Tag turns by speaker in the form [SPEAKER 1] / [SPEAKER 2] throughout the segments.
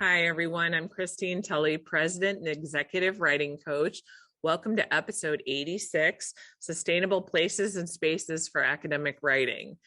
[SPEAKER 1] Hi, everyone. I'm Christine Tulley, President and Executive Writing Coach. Welcome to episode 86, Sustainable Places and Spaces for Academic Writing.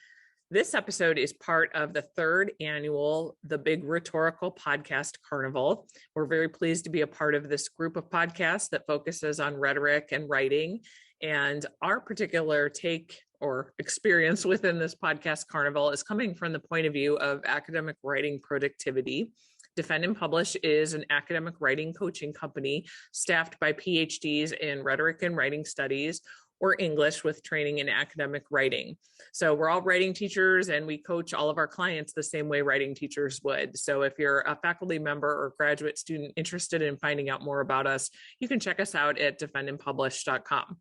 [SPEAKER 1] This episode is part of the third annual The Big Rhetorical Podcast Carnival. We're very pleased to be a part of this group of podcasts that focuses on rhetoric and writing. And our particular take or experience within this podcast carnival is coming from the point of view of academic writing productivity. Defend and Publish is an academic writing coaching company staffed by PhDs in rhetoric and writing studies or English with training in academic writing. So we're all writing teachers and we coach all of our clients the same way writing teachers would. So if you're a faculty member or graduate student interested in finding out more about us, you can check us out at defendandpublish.com.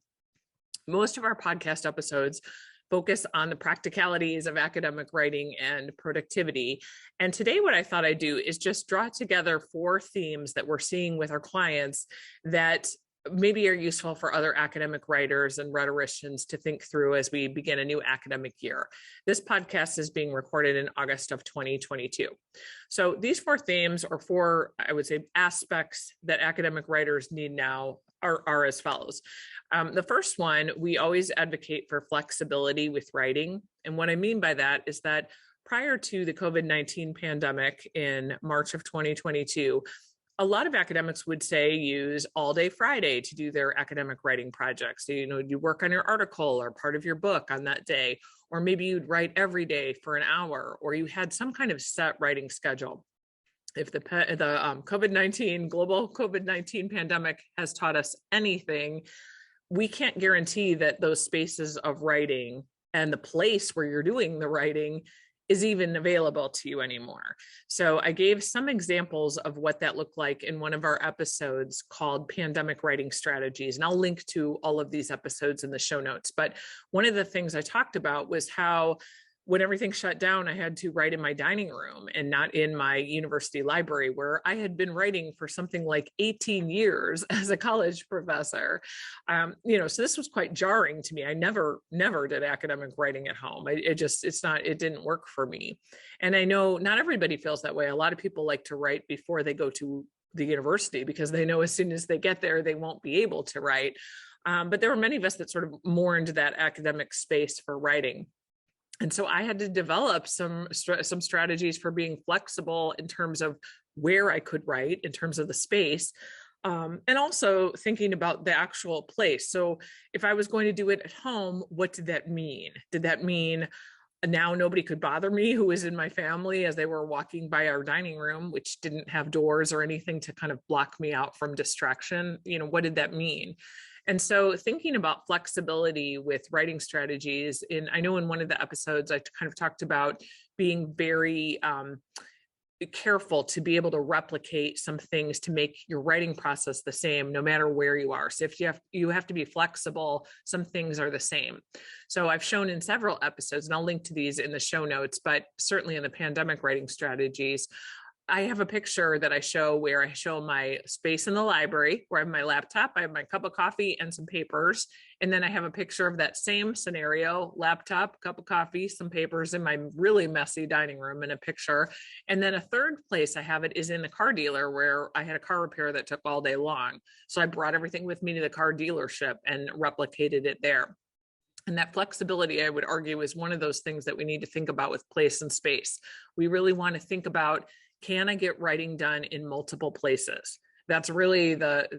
[SPEAKER 1] Most of our podcast episodes focus on the practicalities of academic writing and productivity. And today what I thought I'd do is just draw together 4 themes that we're seeing with our clients that maybe are useful for other academic writers and rhetoricians to think through as we begin a new academic year. This podcast is being recorded in August of 2022. So these 4 themes or 4, I would say, aspects that academic writers need now are as follows. The first one, we always advocate for flexibility with writing. And what I mean by that is that prior to the COVID-19 pandemic in March of 2022, a lot of academics would say use all day Friday to do their academic writing projects. So, you work on your article or part of your book on that day, or maybe you'd write every day for an hour, or you had some kind of set writing schedule. If the global COVID-19 pandemic has taught us anything, we can't guarantee that those spaces of writing and the place where you're doing the writing is even available to you anymore. So I gave some examples of what that looked like in one of our episodes called Pandemic Writing Strategies. And I'll link to all of these episodes in the show notes. But one of the things I talked about was how when everything shut down, I had to write in my dining room and not in my university library, where I had been writing for something like 18 years as a college professor. So this was quite jarring to me. I never did academic writing at home. It didn't work for me. And I know not everybody feels that way. A lot of people like to write before they go to the university because they know as soon as they get there, they won't be able to write. But there were many of us that sort of mourned that academic space for writing. And so I had to develop some strategies for being flexible in terms of where I could write, in terms of the space, and also thinking about the actual place. So if I was going to do it at home, what did that mean? Did that mean now nobody could bother me who was in my family as they were walking by our dining room, which didn't have doors or anything to kind of block me out from distraction? What did that mean? And so thinking about flexibility with writing strategies, I know in one of the episodes, I kind of talked about being very careful to be able to replicate some things to make your writing process the same, no matter where you are. So if you have to be flexible, some things are the same. So I've shown in several episodes, and I'll link to these in the show notes, but certainly in the pandemic writing strategies, I have a picture that I show where I show my space in the library where I have my laptop, I have my cup of coffee and some papers. And then I have a picture of that same scenario, laptop, cup of coffee, some papers in my really messy dining room and a picture. And then a third place I have it is in the car dealer where I had a car repair that took all day long. So I brought everything with me to the car dealership and replicated it there. And that flexibility, I would argue, is one of those things that we need to think about with place and space. We really want to think about, can I get writing done in multiple places? That's really the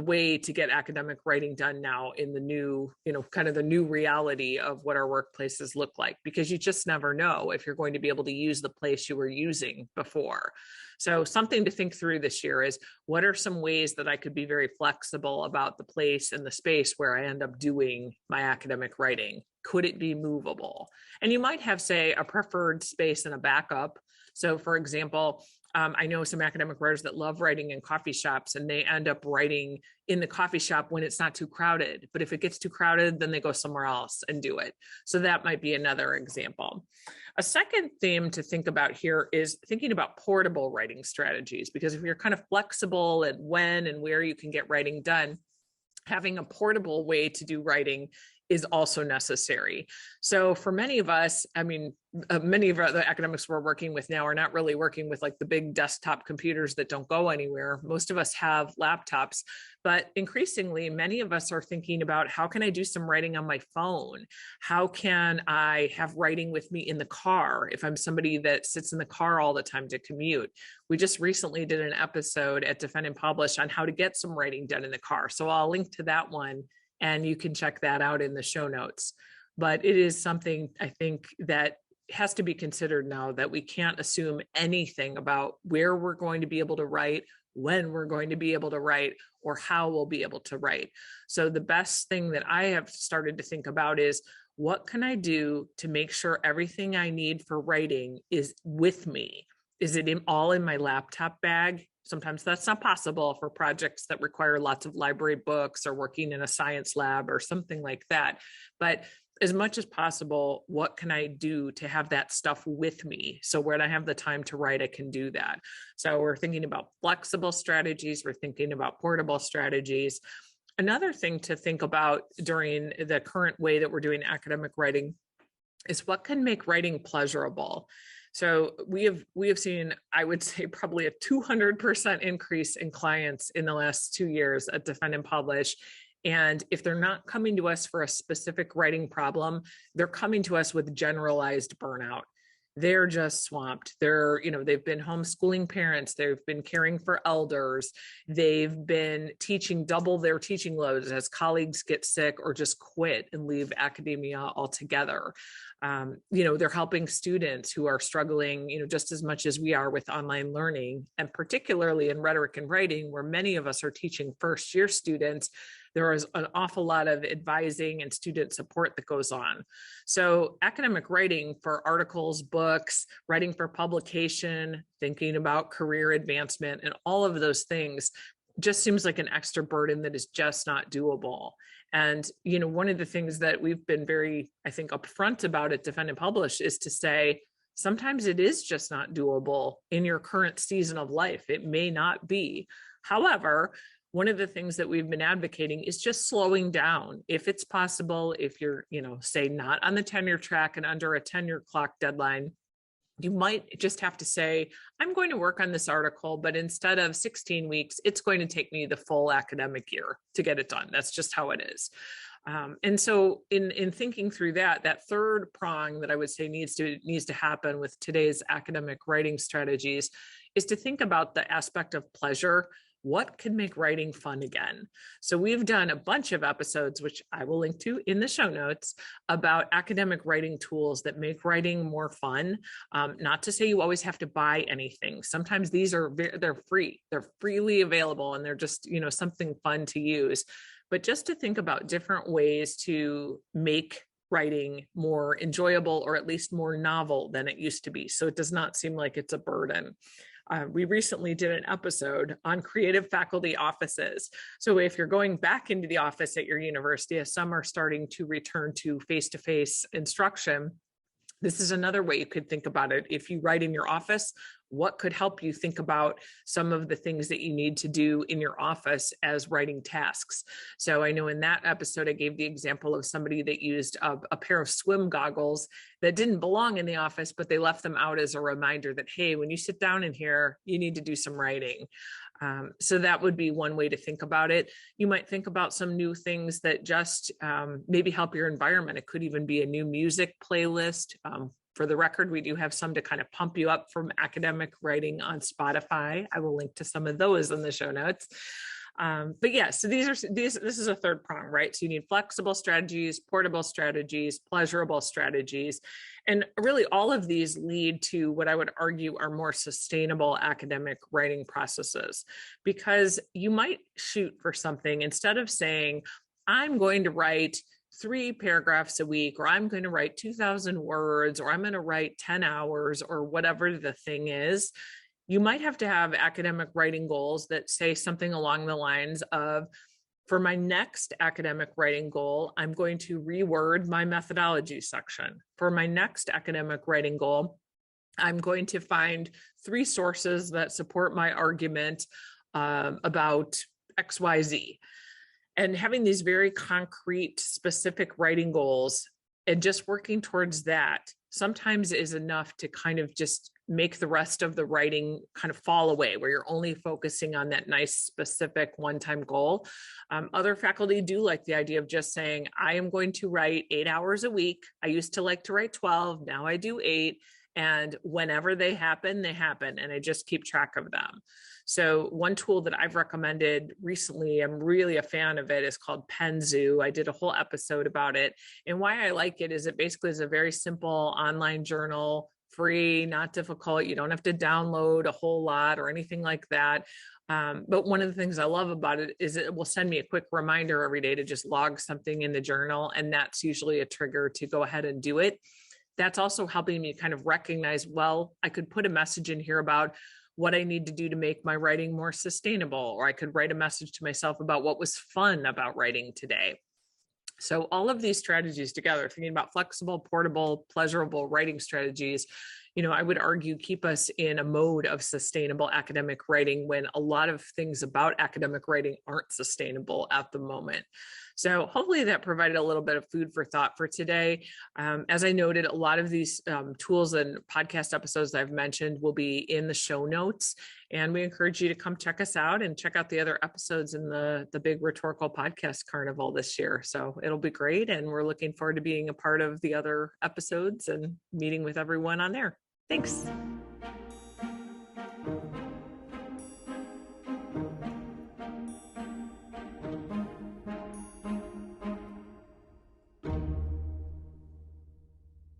[SPEAKER 1] way to get academic writing done now in the new, kind of the new reality of what our workplaces look like, because you just never know if you're going to be able to use the place you were using before. So something to think through this year is, what are some ways that I could be very flexible about the place and the space where I end up doing my academic writing? Could it be movable? And you might have, say, a preferred space and a backup. So for example, I know some academic writers that love writing in coffee shops, and they end up writing in the coffee shop when it's not too crowded. But if it gets too crowded, then they go somewhere else and do it. So that might be another example. A second theme to think about here is thinking about portable writing strategies, because if you're kind of flexible at when and where you can get writing done, having a portable way to do writing is also necessary. So for many of us, I mean, many of the academics we're working with now are not really working with like the big desktop computers that don't go anywhere. Most of us have laptops, but increasingly, many of us are thinking about how can I do some writing on my phone? How can I have writing with me in the car if I'm somebody that sits in the car all the time to commute? We just recently did an episode at Defend and Publish on how to get some writing done in the car. So I'll link to that one and you can check that out in the show notes. But it is something I think that has to be considered now, that we can't assume anything about where we're going to be able to write, when we're going to be able to write, or how we'll be able to write. So the best thing that I have started to think about is, what can I do to make sure everything I need for writing is with me? Is it all in my laptop bag? Sometimes that's not possible for projects that require lots of library books or working in a science lab or something like that. But as much as possible, what can I do to have that stuff with me? So when I have the time to write, I can do that. So we're thinking about flexible strategies. We're thinking about portable strategies. Another thing to think about during the current way that we're doing academic writing is what can make writing pleasurable. So we have seen, I would say, probably a 200% increase in clients in the last 2 years at Defend and Publish. And if they're not coming to us for a specific writing problem, they're coming to us with generalized burnout. They're just swamped. They've been homeschooling parents. They've been caring for elders. They've been teaching double their teaching loads as colleagues get sick or just quit and leave academia altogether. They're helping students who are struggling, just as much as we are with online learning, and particularly in rhetoric and writing, where many of us are teaching first-year students. There is an awful lot of advising and student support that goes on. So academic writing for articles, books, writing for publication, thinking about career advancement, and all of those things just seems like an extra burden that is just not doable. And, one of the things that we've been very, I think, upfront about at Defend and Publish is to say, sometimes it is just not doable in your current season of life. It may not be. However, one of the things that we've been advocating is just slowing down. If it's possible, if you're, say not on the tenure track and under a tenure clock deadline, you might just have to say, I'm going to work on this article, but instead of 16 weeks, it's going to take me the full academic year to get it done. That's just how it is. And so in thinking through that third prong that I would say needs to happen with today's academic writing strategies is to think about the aspect of pleasure. What can make writing fun again? So we've done a bunch of episodes, which I will link to in the show notes, about academic writing tools that make writing more fun. Not to say you always have to buy anything. Sometimes they're free. They're freely available and they're just, something fun to use. But just to think about different ways to make writing more enjoyable, or at least more novel than it used to be, so it does not seem like it's a burden. We recently did an episode on creative faculty offices. So if you're going back into the office at your university, as some are starting to return to face-to-face instruction, this is another way you could think about it. If you write in your office, what could help you think about some of the things that you need to do in your office as writing tasks? So I know in that episode, I gave the example of somebody that used a pair of swim goggles that didn't belong in the office, but they left them out as a reminder that, hey, when you sit down in here, you need to do some writing. So that would be one way to think about it. You might think about some new things that just maybe help your environment. It could even be a new music playlist. For the record, we do have some to kind of pump you up from academic writing on Spotify. I will link to some of those in the show notes. But yeah, so this is a third prong, right? So you need flexible strategies, portable strategies, pleasurable strategies. And really all of these lead to what I would argue are more sustainable academic writing processes, because you might shoot for something instead of saying, I'm going to write 3 paragraphs a week, or I'm going to write 2,000 words, or I'm going to write 10 hours, or whatever the thing is. You might have to have academic writing goals that say something along the lines of, for my next academic writing goal, I'm going to reword my methodology section. For my next academic writing goal, I'm going to find 3 sources that support my argument about XYZ. And having these very concrete, specific writing goals and just working towards that sometimes is enough to kind of just make the rest of the writing kind of fall away, where you're only focusing on that nice, specific one-time goal. Other faculty do like the idea of just saying, I am going to write 8 hours a week. I used to like to write 12, now I do 8. And whenever they happen, and I just keep track of them. So one tool that I've recommended recently, I'm really a fan of it, is called Penzu. I did a whole episode about it. And why I like it is it basically is a very simple online journal, free, not difficult. You don't have to download a whole lot or anything like that. But one of the things I love about it is it will send me a quick reminder every day to just log something in the journal. And that's usually a trigger to go ahead and do it. That's also helping me kind of recognize, well, I could put a message in here about what I need to do to make my writing more sustainable, or I could write a message to myself about what was fun about writing today. So all of these strategies together, thinking about flexible, portable, pleasurable writing strategies, I would argue keep us in a mode of sustainable academic writing when a lot of things about academic writing aren't sustainable at the moment. So hopefully that provided a little bit of food for thought for today. As I noted, a lot of these tools and podcast episodes that I've mentioned will be in the show notes. And we encourage you to come check us out and check out the other episodes in the Big Rhetorical Podcast Carnival this year. So it'll be great. And we're looking forward to being a part of the other episodes and meeting with everyone on there. Thanks.